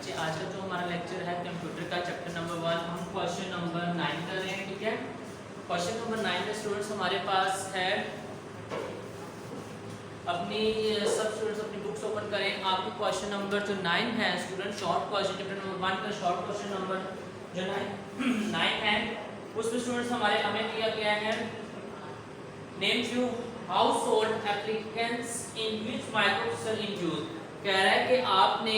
बच्चे, आज का जो हमारा लेक्चर है कंप्यूटर का चैप्टर नंबर 1, हम क्वेश्चन नंबर 9 कर रहे हैं। ठीक है, क्वेश्चन नंबर 9 में स्टूडेंट्स हमारे पास है, अपनी सब स्टूडेंट्स अपनी बुक्स ओपन करें। आपकी क्वेश्चन नंबर जो 9 है student, short question chapter number 1 का शॉर्ट क्वेश्चन नंबर जो 9 है, उसमें स्टूडेंट्स हमें दिया गया है, name few household applicants in which microprocessor in use. कह रहा है कि आपने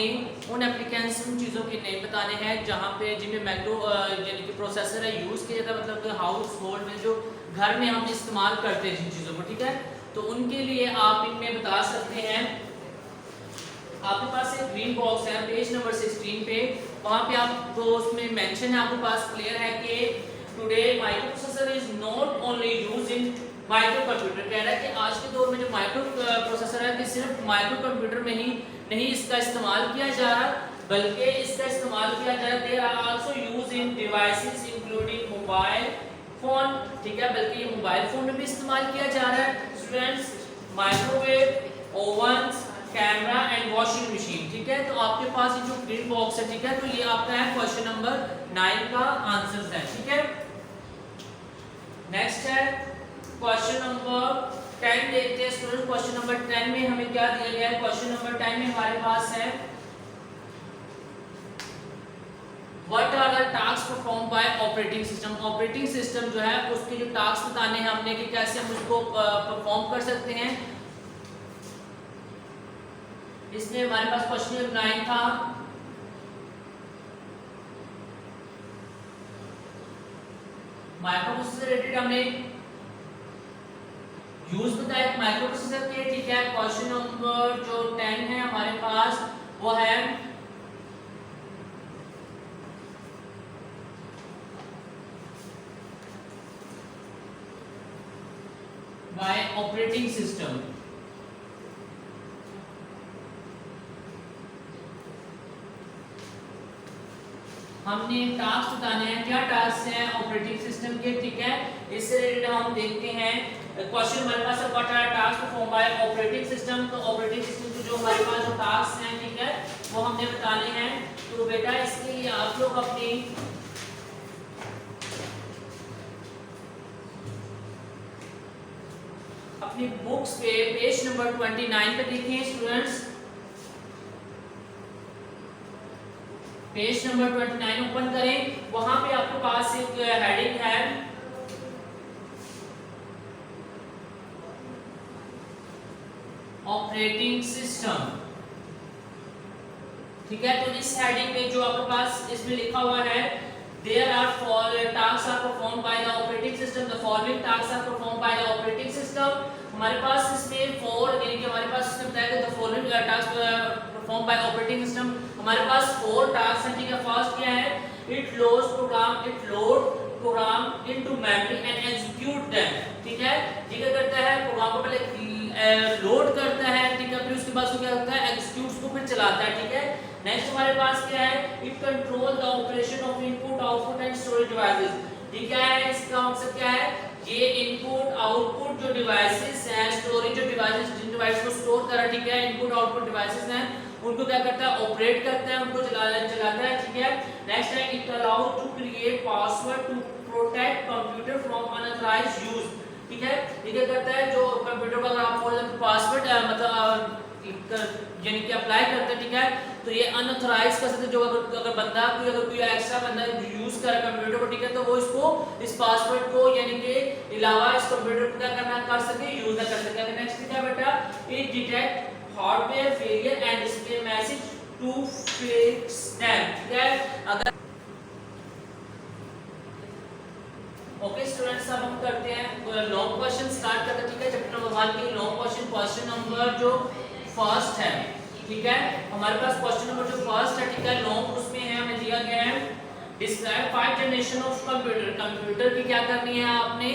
उन एप्लीकेंट्स, उन चीज़ों के नेम बताने हैं जहाँ पे जिनमें माइक्रो यानी कि प्रोसेसर है यूज़ किया जाता है, मतलब कि हाउस होल्ड में जो घर में हम इस्तेमाल करते हैं जिन चीज़ों को। ठीक है, तो उनके लिए आप इनमें बता सकते हैं। आपके पास एक ग्रीन बॉक्स है पेज नंबर 16 पे, वहाँ पे आपको उसमें मेंशन है, आपके पास क्लियर है कि today microprocessor is not only used in micro computer. कह रहा है कि आज के दौर में जो माइक्रो प्रोसेसर है कि सिर्फ माइक्रो कंप्यूटर में ही नहीं इसका इस्तेमाल किया जा रहा, बल्कि इसका इस्तेमाल किया जा रहा है, they are also used in devices including mobile phone. ठीक है, बल्कि ये मोबाइल फोन में भी इस्तेमाल किया जा रहा है students, microwave, ओवन्स, camera and washing machine. ठीक है, तो आपके पास ये जो ग्रीन बॉक्स है, ठीक है, तो ये आपका है क्वेश्चन नंबर 9 का आंसर है। ठीक है, नेक्स्ट है क्वेश्चन नंबर 10 देखते हैं स्टूडेंट। क्वेश्चन नंबर 10 में हमें क्या दिया गया है? क्वेश्चन नंबर 10 में हमारे पास है, what are the task perform by operating system. Operating system जो है उसके जो टास्क बताने हैं हमने कि कैसे हम उसको परफॉर्म कर सकते हैं। इसमें हमारे पास क्वेश्चन नंबर 9 था, माइक्रोप्रोसेसर से रिलेटेड हमने यूज बताया माइक्रोप्रोसेसर के। ठीक है, क्वेश्चन नंबर जो 10 है हमारे पास वो है, बाय ऑपरेटिंग सिस्टम। हमने टास्क बताने हैं, क्या टास्क हैं ऑपरेटिंग सिस्टम के। ठीक है, इससे रिलेटेड हम देखते हैं क्वेश्चन हमारे पास है, what are task perform by operating system. तो ऑपरेटिंग सिस्टम के जो हमारे पास जो टास्क हैं, ठीक है, वो हमने बताने हैं। तो बेटा इसके लिए आप लोग अपनी बुक्स पे पेज नंबर 29 पे देखिए स्टूडेंट्स, पेज नंबर 29 ओपन करें। वहां पे आपके पास एक हेडिंग है, ऑपरेटिंग सिस्टम। ठीक है, तो इस हेडिंग में जो आपके पास इसमें लिखा हुआ है, there are task are perform by the operating system, the following task are perform by the operating system. हमारे पास इसमें 4 यानी कि हमारे पास इसमें बताया गया the following task perform by operating system. हमारे पास 4 टास्क हैं। ठीक है, फर्स्ट क्या है, it load programme into memory and execute them. ठीक है, ये क्या करता है, प्रोग्राम को पहले लोड करता है, ठीक है, फिर उसके बाद क्या करता है, एग्जीक्यूट को फिर चलाता है। ठीक है, नेक्स्ट हमारे पास क्या है, it control the operation of input output and storage devices. ये क्या है, इसका मकसद क्या है, ये इनपुट आउटपुट जो डिवाइसेस हैं, स्टोरेज जो डिवाइसेस, जिन डिवाइस को स्टोर कर रहा है, ठीक है, इनपुट आउटपुट डिवाइसेस हैं, उनको क्या करता है, ऑपरेट करता है, उनको चलाता है। ठीक है, नेक्स्ट है, it allows to create password to protect computer from unauthorised use. ठीक है, ये क्या करता है, जो कंप्यूटर पर आप फॉर एग्जांपल पासवर्ड मतलब यानी कि अप्लाई करते हैं, ठीक है, तो ये अनऑथराइज कर सकते, जो अगर बंदा कोई एक्स्ट्रा बंदा यूज कर कंप्यूटर को, ठीक है, तो वो इसको इस पासवर्ड को यानी कि अलावा इस कंप्यूटर को क्या करना कर सके, यूज ना कर सके। नेक्स्ट क्या बेटा, it detect hardware failure and display message to fix them. ठीक है, अगर ओके स्टूडेंट्स, अब हम करते हैं लॉन्ग क्वेश्चन स्टार्ट करते हैं। ठीक है, चैप्टर नंबर 1 के लॉन्ग क्वेश्चन नंबर जो फर्स्ट है, ठीक है, हमारे पास क्वेश्चन नंबर जो फर्स्ट है, ठीक है, लॉन्ग उसमें है, हमें दिया गया है, describe 5 generation of computer. Computer की क्या करनी है आपने,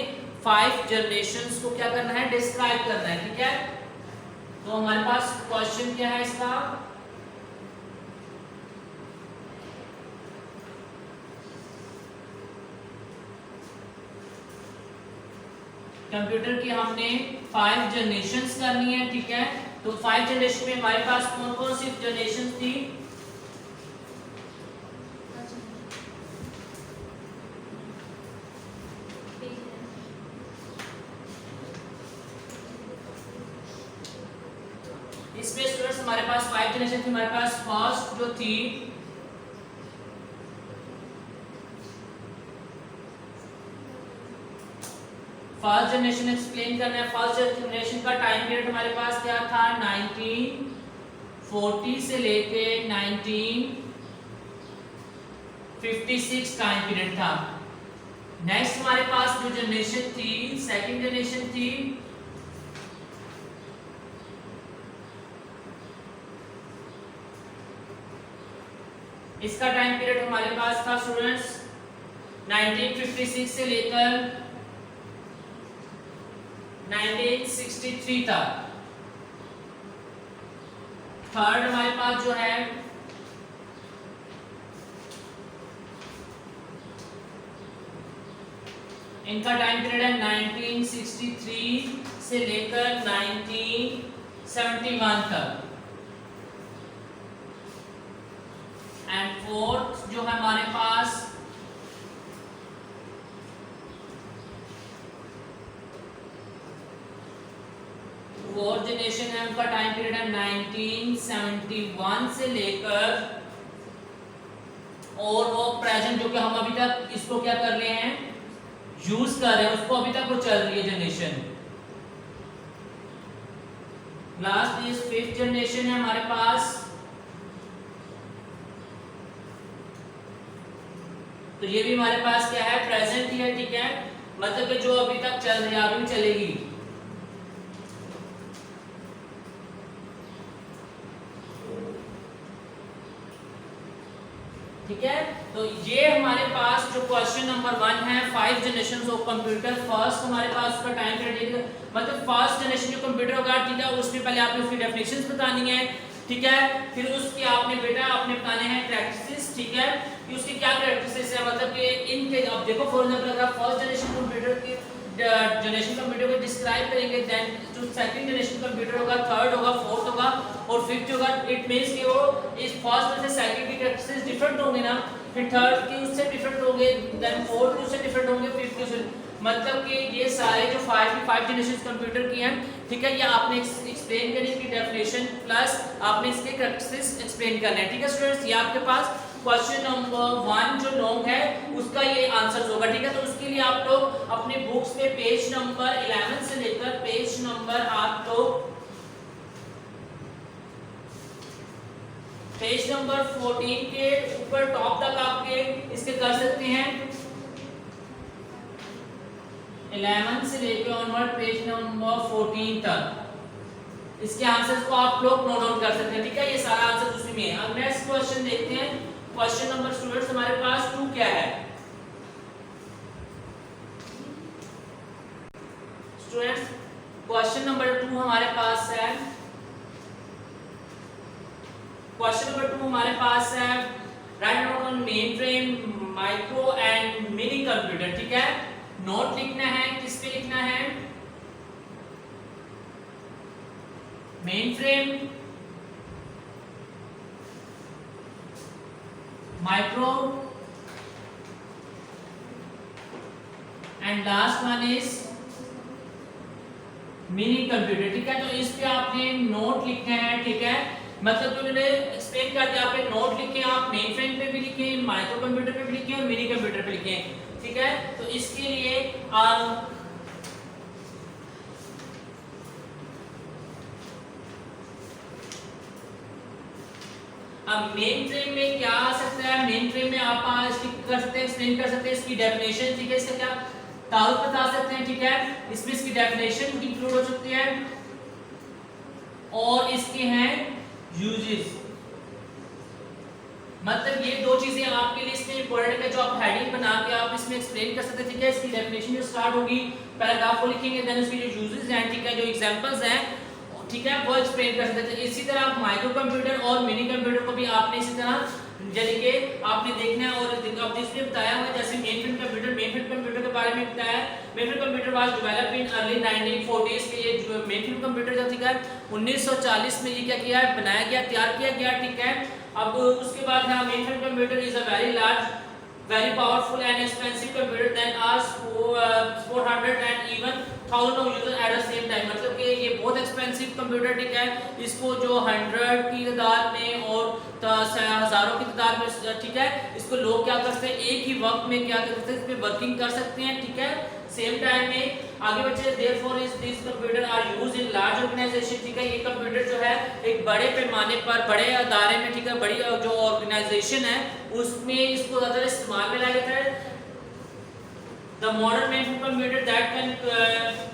5 जनरेशंस को क्या करना है, डिस्क्राइब करना है। ठीक है, तो हमारे पास क्वेश्चन क्या है इसका, कंप्यूटर की हमने 5 जनरेशंस करनी है। ठीक है, तो 5 जनरेशन में हमारे पास कौन कौन सी जनरेशन थी, इसमें स्टूडेंट्स हमारे पास 5 जनरेशन थी। हमारे पास फर्स्ट जो थी फर्स्ट जनरेशन एक्सप्लेन करना है। फर्स्ट जनरेशन का टाइम पीरियड हमारे पास क्या था, 1940 से लेके 1956 टाइम पीरियड था। नेक्स्ट हमारे पास जो जनरेशन थी, सेकंड जनरेशन थी, इसका टाइम पीरियड हमारे पास था स्टूडेंट्स 1956 से लेकर 1963 तक। थर्ड हमारे पास जो है इनका टाइम पीरियड है 1963 से लेकर 1971 तक। एंड फोर्थ जो है हमारे पास फोर्थ जनरेशन है, उनका टाइम पीरियड है 1971 से लेकर, और वो प्रेजेंट जो कि हम अभी तक इसको क्या कर रहे हैं, यूज कर रहे हैं, उसको अभी तक वो चल रही है generation. Last is fifth generation है हमारे पास, तो ये भी हमारे पास क्या है, प्रेजेंट ही है, ठीक है, मतलब कि जो अभी तक चल रही है अभी भी चलेगी। ठीक है, तो ये हमारे पास जो क्वेश्चन नंबर 1 है, 5 जनरेशंस ऑफ कंप्यूटर। फर्स्ट हमारे पास उसका टाइम पीरियड, मतलब फर्स्ट जनरेशन जो कंप्यूटर होगा, ठीक है, उसमें पहले आपने उसकी डेफिनेशंस बतानी है, ठीक है, फिर उसकी आपने बेटा आपने बताने हैं प्रैक्टिसेस, ठीक है, कि उसकी क्या प्रैक्टिसेस है, मतलब कि इनके अब देखो फॉर एग्जांपल अगर फर्स्ट जनरेशन कंप्यूटर की जनरेशन कंप्यूटर को डिस्क्राइब करेंगे, देन जो सेकंड जनरेशन कंप्यूटर होगा, थर्ड होगा, फोर्थ होगा और फिफ्थ होगा, इट मींस कि वो इस फर्स्ट में से सेकंड की प्रैक्टिसेस डिफरेंट होंगे ना, फिर थर्ड की उससे डिफरेंट होंगे, देन फोर्थ की उससे डिफरेंट होंगे, फिफ्थ की उससे, मतलब कि ये सारे जो 5 जनरेशन कंप्यूटर की हैं, ठीक है, ये आपने एक्सप्लेन करनी है, डेफिनेशन प्लस आपने इसके प्रैक्टिसेस एक्सप्लेन करने हैं, ठीक है स्टूडेंट्स। ये आपके पास क्वेश्चन नंबर 1 जो लॉन्ग है उसका ये आंसर होगा, ठीक है, तो उसके लिए आप लोग अपने बुक्स में पेज नंबर 11 से लेकर पेज नंबर आप लोग पेज नंबर 14 के ऊपर टॉप तक आपके इसके कर सकते हैं, 11 से लेकर ऑनवर्ड पेज नंबर 14 तक इसके आंसर्स को आप लोग नोट डाउन कर सकते हैं, ठीक है, ये सारा आंसर उसी में है। अब नेक्स्ट क्वेश्चन देखते हैं, क्वेश्चन नंबर स्टूडेंट्स हमारे पास 2 क्या है स्टूडेंट्स, क्वेश्चन नंबर 2 हमारे पास है, क्वेश्चन नंबर 2 हमारे पास है right note on main frame, micro and mini computer, ठीक है, नोट लिखना है, किस पे लिखना है, main frame, micro and last one is mini computer, ठीक है, तो इस पे आपने नोट लिखना है, ठीक है, मतलब तो मैंने एक्सप्लेन कर दिया, आपने नोट लिखे, आप मेन फ्रेम पे भी लिखे, माइक्रो कंप्यूटर पे भी लिखे और मिनी कंप्यूटर पे लिखे, ठीक है, तो इसके लिए अब मेन फ्रेम में क्या आ सकता है, मेन फ्रेम में आप इसकी कर सकते हैं, एक्सप्लेन कर सकते हैं इसकी डेफिनेशन, ठीक है, इसका क्या तारुफ बता सकते हैं, ठीक है, इसमें इसकी डेफिनेशन इंक्लूड हो सकती है और इसके हैं यूजेस, मतलब ये दो चीजें आपके लिए इसमें इंपॉर्टेंट है, जो आप हेडिंग बना के आप इसमें एक्सप्लेन कर सकते हैं, ठीक है, इसकी डेफिनेशन जो स्टार्ट होगी पैराग्राफ को लिखेंगे, देन उसकी जो यूजेस हैं, ठीक है, जो एग्जांपल्स हैं, ठीक है, वो एक्सप्लेन कर सकते हैं। इसी तरह आप माइक्रो कंप्यूटर और मिनी कंप्यूटर को भी आपने इसी तरह यानी कि आपने देखना है, और अब जिसने बताया हुआ है, जैसे मेन फ्रेम कंप्यूटर के बारे में बताया है, main frame computer was developed in early 1940s के, ये जो मेन फ्रेम कंप्यूटर जो ठीक है 1940 में ये क्या किया है, बनाया गया, तैयार किया गया, ठीक है। अब उसके बाद है main frame computer is a very large, very powerful and expensive computer that are 400 and even thousand of user at the same time, मतलब कि ये बहुत एक्सपेंसिव कंप्यूटर, ठीक है, इसको जो 100 की तादाद में और हजारों की तादाद में, ठीक है, इसको लोग क्या कर सकते हैं, एक ही वक्त में क्या कर सकते हैं, इस पे वर्किंग कर सकते हैं, ठीक है, सेम टाइम में। आगे बच्चे therefore is this computer are used in large organisation, ठीक है, ये कंप्यूटर जो है एक बड़े पैमाने पर, बड़े अदारे में, ठीक है, बड़ी जो ऑर्गेनाइजेशन है उसमें इसको ज्यादा इस्तेमाल में लाया जाता है। The modern mainframe computer that can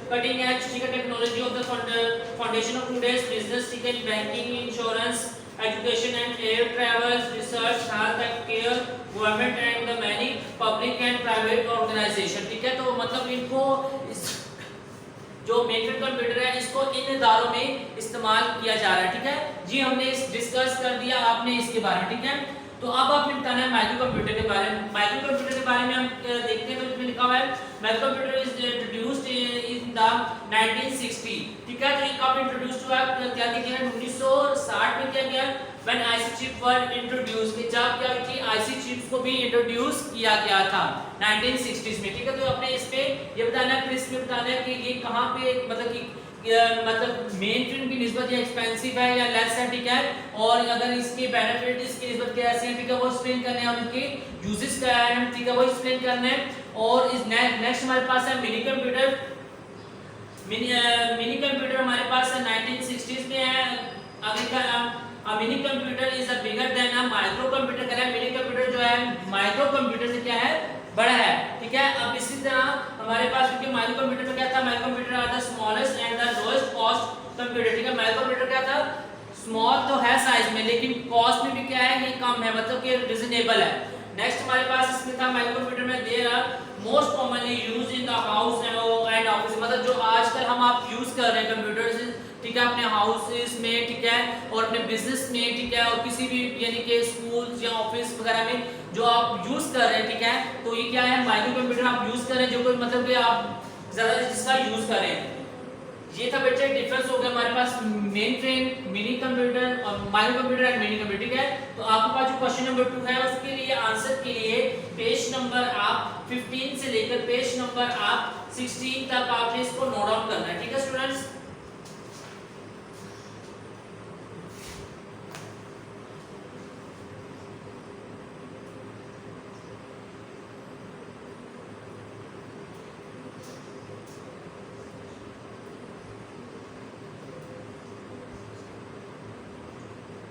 cutting edge, ठीक है, technology of the foundation of today's business, ठीक है, banking, insurance, education and air travel, research, health and care, government and the many public and private organization, ठीक है। तो मतलब इनको जो मेनफ्रेम कंप्यूटर है इसको इन इदारों में इस्तेमाल किया जा रहा है, ठीक है जी। हमने डिस्कस कर दिया आपने इसके बारे में, ठीक है। तो अब आपने बताना है माइक्रो कंप्यूटर के बारे में। माइक्रो कंप्यूटर के बारे में हम देखते हैं, तो इसमें लिखा हुआ है micro computer is introduced in the 1960, ठीक है। तो ये कब इंट्रोड्यूस हुआ, क्या किया गया, 1960 में किया गया, when IC chip were introduce, कि जब क्या हुई थी, आईसी चिप्स को भी इंट्रोड्यूस किया गया था 1960s में, ठीक है। तो अपने इस पे ये बताना है, फिर इसमें बताना है कि ये कहां पे मतलब कि मतलब मेन फ्रेम की निस्बत ये एक्सपेंसिव है या लेस है, ठीक है, और अगर इसके बेनिफिट इसकी निस्बत कैसे हैं, ठीक है, वो एक्सप्लेन करने हैं, और इनके यूजेस क्या है, ठीक है, वो एक्सप्लेन करने हैं। और इस नेक्स्ट हमारे पास है मिनी कंप्यूटर। मिनी कंप्यूटर हमारे पास 1960s में है। आगे का mini computer is a bigger than a micro computer, कह रहा है मिनी कंप्यूटर जो है माइक्रो कंप्यूटर से क्या है, बड़ा है, ठीक है। अब इसी तरह हमारे पास क्योंकि माइक्रो कंप्यूटर में क्या था, micro computer are the smallest and the lowest cost computer, ठीक है। माइक्रो कंप्यूटर क्या था, स्मॉल तो है साइज में, लेकिन कॉस्ट में भी क्या है, ये कम है, मतलब कि रीजनेबल है। नेक्स्ट हमारे पास इसमें था माइक्रो कंप्यूटर में there are most commonly used in the house and office, मतलब जो आजकल हम आप यूज कर रहे हैं कंप्यूटर्स, ठीक है, अपने हाउसेस में, ठीक है, और अपने बिजनेस में, ठीक है, और किसी भी यानी कि स्कूल या ऑफिस वगैरह में जो आप यूज कर रहे हैं, ठीक है। तो ये क्या है, माइक्रो कंप्यूटर आप यूज कर रहे हैं, जो कोई मतलब कि आप ज्यादा जिसका यूज कर रहे हैं। ये था बच्चे डिफरेंस हो गया हमारे पास मेन फ्रेम, मिनी कंप्यूटर और micro computer and mini computer, ठीक है। तो आपके पास जो क्वेश्चन नंबर 2 है उसके लिए आंसर के लिए पेज नंबर आप 15 से लेकर पेज नंबर आप 16 तक आपने इसको नोट डाउन करना है, ठीक है स्टूडेंट्स।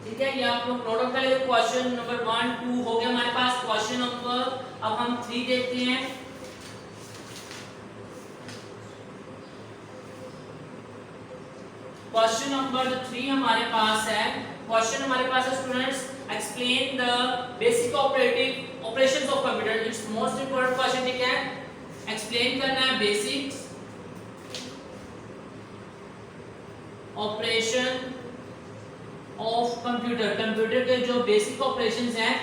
ठीक है, ये आप लोग नोट डाउन कर लीजिए। क्वेश्चन नंबर 1 2 हो गया हमारे पास। क्वेश्चन नंबर अब हम 3 देखते हैं। क्वेश्चन नंबर 3 हमारे पास है। क्वेश्चन हमारे पास है students, explain the basic operations of computer. It's most important question, ठीक है। एक्सप्लेन करना है basics operation of computer. Computer के जो बेसिक ऑपरेशंस हैं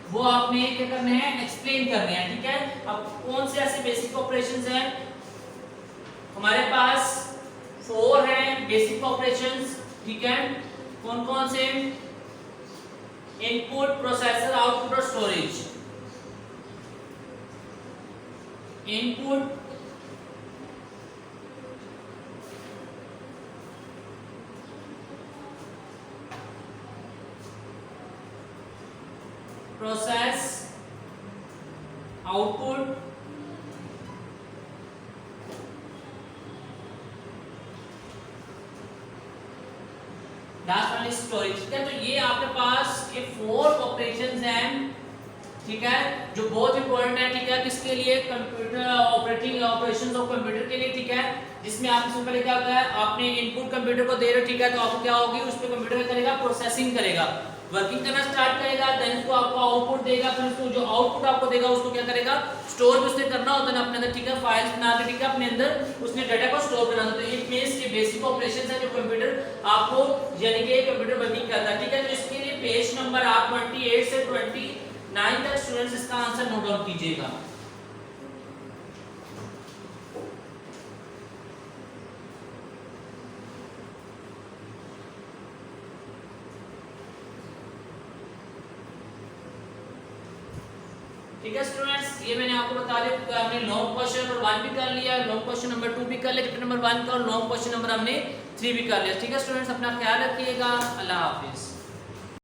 वो आपने क्या करने हैं, एक्सप्लेन करने हैं, ठीक है। अब कौन से ऐसे बेसिक ऑपरेशंस हैं हमारे पास, 4 हैं बेसिक ऑपरेशंस, ठीक है। कौन कौन से, इनपुट, प्रोसेसर, आउटपुट और storage. Input, process, output, last one is storage, ठीक है। तो ये आपके पास ये 4 ऑपरेशंस हैं, ठीक है, जो बहुत इंपॉर्टेंट है, ठीक है, किसके लिए, कंप्यूटर ऑपरेशंस ऑफ कंप्यूटर के लिए, ठीक है। जिसमें आप सबसे पहले क्या होता है, आपने इनपुट कंप्यूटर को दे रहे हो, ठीक है, तो आपको क्या होगी, उस पे कंप्यूटर क्या करेगा, प्रोसेसिंग करेगा, वर्किंग करना स्टार्ट करेगा, देन उसको आपको आउटपुट देगा, फिर उसको जो आउटपुट आपको देगा उसको क्या करेगा, स्टोर भी उसने करना होता है अपने अंदर, ठीक है, फाइल्स बना के, ठीक है, अपने अंदर उसने डाटा को स्टोर करना होता है। तो इट मींस कि बेसिक ऑपरेशंस है जो कंप्यूटर आपको यानी कि कंप्यूटर वर्किंग करता है, ठीक है। तो इसके लिए पेज नंबर आप 28 से 29 तक स्टूडेंट्स इसका आंसर नोट डाउन कीजिएगा। ठीक है स्टूडेंट्स, ये मैंने आपको बता दिया, हमने लॉन्ग क्वेश्चन नंबर 1 भी कर लिया, लॉन्ग क्वेश्चन नंबर 2 भी कर लिया चैप्टर नंबर 1 का, और लॉन्ग क्वेश्चन नंबर हमने 3 भी कर लिया। ठीक है स्टूडेंट्स, अपना ख्याल रखिएगा, अल्लाह हाफिज।